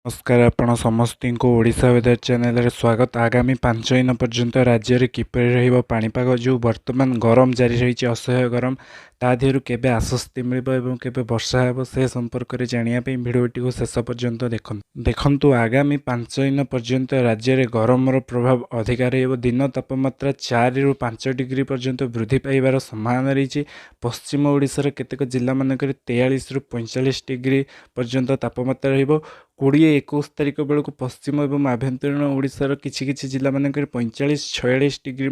नमस्कार आपण समस्त को ओडिशा वेदर चैनल रे स्वागत। आगामी 5 दिन पर्यंत राज्य में किपरि रहिबो पाणीपाग जो वर्तमान गरम जारी रही असह्य गरम ता देहरु केबे आश्वस्ति मिलिबो एवं केबे वर्षा हेबो से संपर्क में जानिया पे भिडियोटी को शेष पर्यंत देखंतु। आगामी 5 दिन पर्यंत राज्य में गरम प्रभाव अधिक रहिबो। दिन तापमात्रा 4 रु 5 डिग्री पर्यंत वृद्धि पाइबार संभावना रही। पश्चिम ओडिशार केतेक जिला मानक 43 रु 45 डिग्री पर्यंत तापमात्रा रहिबो। 20-21 तारिख बेलू पश्चिम और आभ्यंतरीण ओडिशार किछि जिला मानक 45-46 डिग्री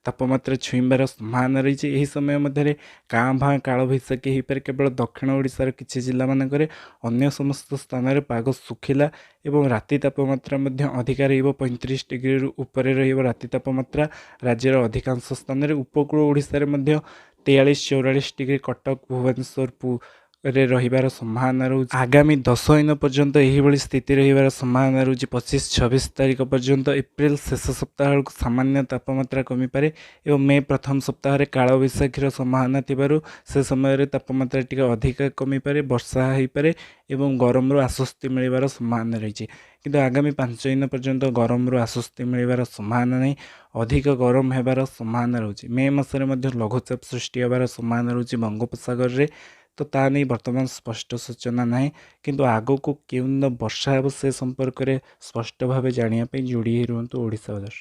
तापमात्रा छुईबार संभावना रही। यही समय मध्य काँ भाँ काल बैशाखी हो पारे केवल दक्षिण ओडिशार किछि जिला मानक अन्य समस्त स्थान में पाग सुखिला एवं राति तापमात्रा अधिक रहिबो। 35 डिग्री ऊपर रहिबो राति तापमात्रा। राज्यर अधिकांश स्थान में उपकूल ओडिशार 43-44 डिग्री कटक भुवनेश्वर रे रहिबार संभावना रही। आगामी 10 दिन पर्यंत यही स्थिति रहिबार संभावना रही। 25-26 तारिख पर्यंत एप्रिल शेष सप्ताह सामान्य तापमात्रा कमी पारे एवं मे प्रथम सप्ताह काल बैशाखीर संभावना थिबारु से समय तापमात्रा टिके अधिक कमी पारे, वर्षा हो पारे एवं गरम आश्वस्ति मिलिबार संभावना रही। किंतु आगामी 5 दिन पर्यंत गरम आश्वस्ति मिलिबार संभावना नहीं, अधिक गरम होबार संभावना रही। मे मासरे लघुचाप सृष्टि होबार संभावना रही बंगोपसागर रे। तो ता नहीं बर्तमान स्पष्ट सूचना ना, किंतु आगो को केउन वर्षा हे से संपर्क में स्पष्ट भाव जानिया जोड़ी रुहतु ओडिशा वेदर।